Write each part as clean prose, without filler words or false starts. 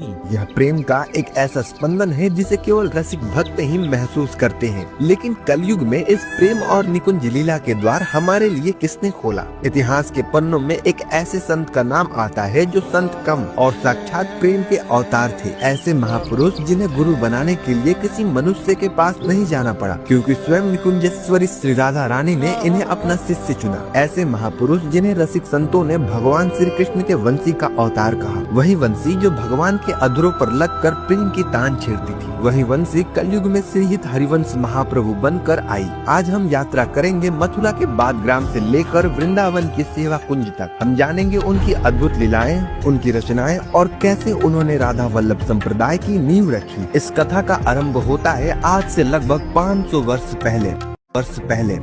यह प्रेम का एक ऐसा स्पंदन है जिसे केवल रसिक भक्त ही महसूस करते हैं। लेकिन कलयुग में इस प्रेम और निकुंज लीला के द्वार हमारे लिए किसने खोला? इतिहास के पन्नों में एक ऐसे संत का नाम आता है जो संत कम और साक्षात प्रेम के अवतार थे। ऐसे महापुरुष जिन्हें गुरु बनाने के लिए किसी मनुष्य के पास नहीं जाना पड़ा, क्योंकि स्वयं निकुंजेश्वरी श्री राधा रानी ने इन्हें अपना शिष्य चुना। ऐसे महापुरुष जिन्हें रसिक संतों ने भगवान श्री कृष्ण के वंशी का अवतार कहा। वही वंशी जो भगवान के अधरों पर लगकर प्रेम की तान छेड़ती थी। वही वंशी कलयुग में श्रीहित हरिवंश महाप्रभु बनकर आई। आज हम यात्रा करेंगे मथुरा के बादग्राम से लेकर वृंदावन की सेवा कुंज तक। हम जानेंगे उनकी अद्भुत लीलाएं, उनकी रचनाएं और कैसे उन्होंने राधा वल्लभ संप्रदाय की नींव रखी। इस कथा का आरंभ होता है आज से लगभग 500 वर्ष पहले।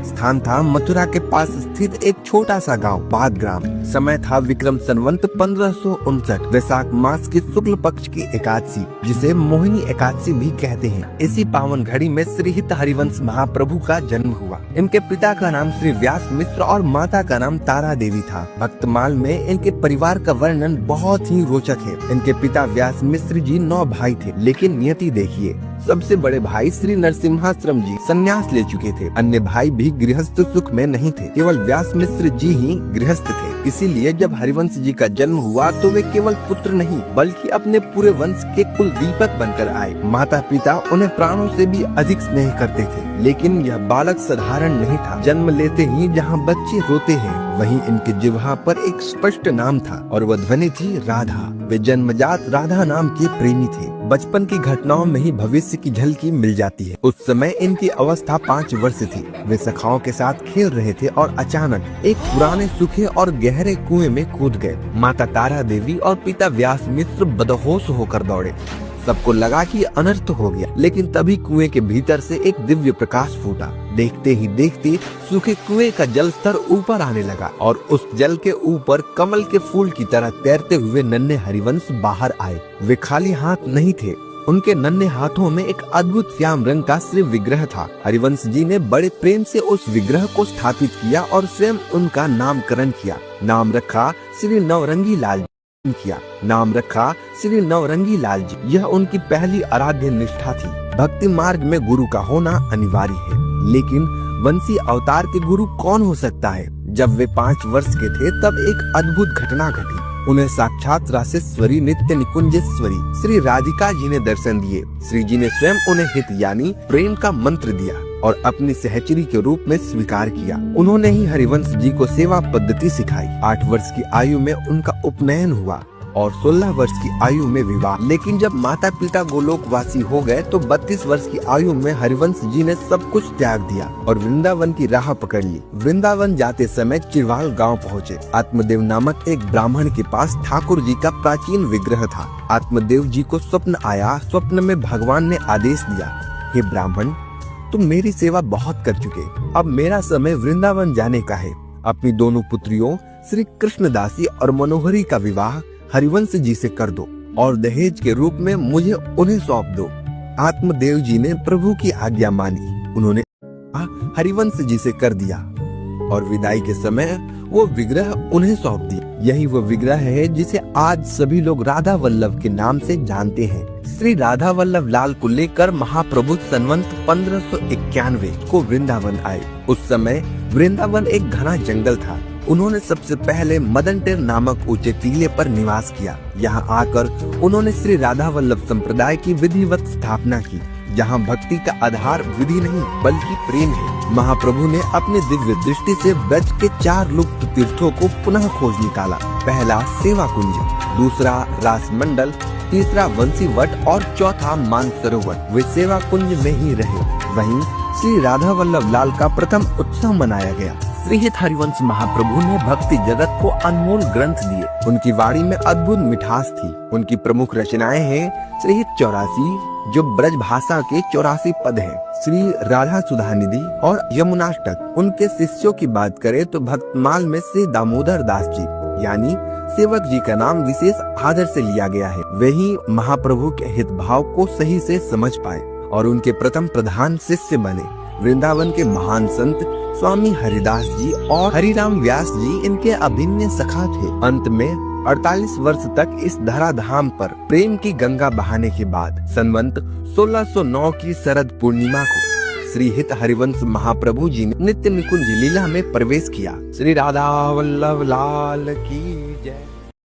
स्थान था मथुरा के पास स्थित एक छोटा सा गांव बादग्राम। समय था विक्रम संवत 1559। वैशाख मास की शुक्ल पक्ष की एकादशी, जिसे मोहिनी एकादशी भी कहते हैं। इसी पावन घड़ी में श्रीहित हरिवंश महाप्रभु का जन्म हुआ। इनके पिता का नाम श्री व्यास मिश्र और माता का नाम तारा देवी था। भक्तमाल में इनके परिवार का वर्णन बहुत ही रोचक है। इनके पिता व्यास मिश्र जी 9 भाई थे, लेकिन नियति देखिए, सबसे बड़े भाई श्री नरसिम्हाश्रम जी संन्यास ले चुके थे। अन्य भाई भी गृहस्थ सुख में नहीं थे, केवल व्यास मिश्र जी ही गृहस्थ थे। इसीलिए जब हरिवंश जी का जन्म हुआ तो वे केवल पुत्र नहीं बल्कि अपने पूरे वंश के कुल दीपक बनकर आए। माता पिता उन्हें प्राणों से भी अधिक स्नेह करते थे, लेकिन यह बालक साधारण नहीं था। जन्म लेते ही जहाँ बच्चे रोते हैं, वहीं इनके जिह्वा पर एक स्पष्ट नाम था और वह ध्वनि थी राधा। वे जन्मजात राधा नाम के प्रेमी थे। बचपन की घटनाओं में ही भविष्य की झलकी मिल जाती है। उस समय इनकी अवस्था 5 वर्ष थी। वे सखाओं के साथ खेल रहे थे और अचानक एक पुराने सूखे और गहरे कुएं में कूद गए। माता तारा देवी और पिता व्यास मिश्र बदहोश होकर दौड़े। सबको लगा कि अनर्थ हो गया, लेकिन तभी कुएं के भीतर से एक दिव्य प्रकाश फूटा। देखते ही देखते सूखे कुएं का जल स्तर ऊपर आने लगा और उस जल के ऊपर कमल के फूल की तरह तैरते हुए नन्हे हरिवंश बाहर आए। वे खाली हाथ नहीं थे, उनके नन्हे हाथों में एक अद्भुत श्याम रंग का श्री विग्रह था। हरिवंश जी ने बड़े प्रेम से उस विग्रह को स्थापित किया और स्वयं उनका नामकरण किया। नाम रखा श्री नवरंगी लाल जी। यह उनकी पहली आराध्य निष्ठा थी। भक्ति मार्ग में गुरु का होना अनिवार्य है, लेकिन वंशी अवतार के गुरु कौन हो सकता है? जब वे 5 वर्ष के थे तब एक अद्भुत घटना घटी। उन्हें साक्षात रासेश्वरी नित्य निकुंजेश्वरी श्री राधिका जी ने दर्शन दिए। श्री जी ने स्वयं उन्हें हित यानी प्रेम का मंत्र दिया और अपनी सहचरी के रूप में स्वीकार किया। उन्होंने ही हरिवंश जी को सेवा पद्धति सिखाई। 8 वर्ष की आयु में उनका उपनयन हुआ और 16 वर्ष की आयु में विवाह। लेकिन जब माता पिता गोलोकवासी हो गए तो 32 वर्ष की आयु में हरिवंश जी ने सब कुछ त्याग दिया और वृंदावन की राह पकड़ ली। वृंदावन जाते समय चिरवाल गांव पहुँचे। आत्मदेव नामक एक ब्राह्मण के पास ठाकुर जी का प्राचीन विग्रह था। आत्मदेव जी को स्वप्न आया। स्वप्न में भगवान ने आदेश दिया, हे ब्राह्मण, तुम मेरी सेवा बहुत कर चुके, अब मेरा समय वृंदावन जाने का है। अपनी दोनों पुत्रियों श्री कृष्णदासी और मनोहरी का विवाह हरिवंश जी से कर दो और दहेज के रूप में मुझे उन्हें सौंप दो। आत्मदेव जी ने प्रभु की आज्ञा मानी। उन्होंने हरिवंश जी से कर दिया और विदाई के समय वो विग्रह उन्हें सौंप दिया। यही वो विग्रह है जिसे आज सभी लोग राधा वल्लभ के नाम से जानते हैं। श्री राधा वल्लभ लाल को लेकर महाप्रभु संवत 1591 को वृंदावन आए। उस समय वृंदावन एक घना जंगल था। उन्होंने सबसे पहले मदन टेर नामक ऊंचे टीले पर निवास किया। यहाँ आकर उन्होंने श्री राधा वल्लभ संप्रदाय की विधिवत स्थापना की, जहाँ भक्ति का आधार विधि नहीं बल्कि प्रेम है। महाप्रभु ने अपनी दिव्य दृष्टि से ब्रज के 4 लुप्त तीर्थों को पुनः खोज निकाला। पहला सेवा कुंज, दूसरा रास मंडल, तीसरा वंशी वट और चौथा मानसरोवर। वे सेवा कुंज में ही रहे। वहीं श्री राधा वल्लभ लाल का प्रथम उत्सव मनाया गया। श्रीहित हरिवंश महाप्रभु ने भक्ति जगत को अनमोल ग्रंथ दिए। उनकी वाणी में अद्भुत मिठास थी। उनकी प्रमुख रचनाएं हैं श्रीहित 84, जो ब्रज भाषा के 84 पद हैं, श्री राधा सुधानिधि और यमुनाष्टक। उनके शिष्यों की बात करें तो भक्तमाल में श्री दामोदर दास जी यानी सेवक जी का नाम विशेष आदर से लिया गया है। वे ही महाप्रभु के हित भाव को सही से समझ पाए और उनके प्रथम प्रधान शिष्य बने। वृंदावन के महान संत स्वामी हरिदास जी और हरिराम व्यास जी इनके अभिन्न सखा थे। अंत में 48 वर्ष तक इस धराधाम पर प्रेम की गंगा बहाने के बाद संवत 1609 की शरद पूर्णिमा को श्री हित हरिवंश महाप्रभु जी ने नित्य निकुंज लीला में प्रवेश किया। श्री राधा वल्लभ लाल की जय।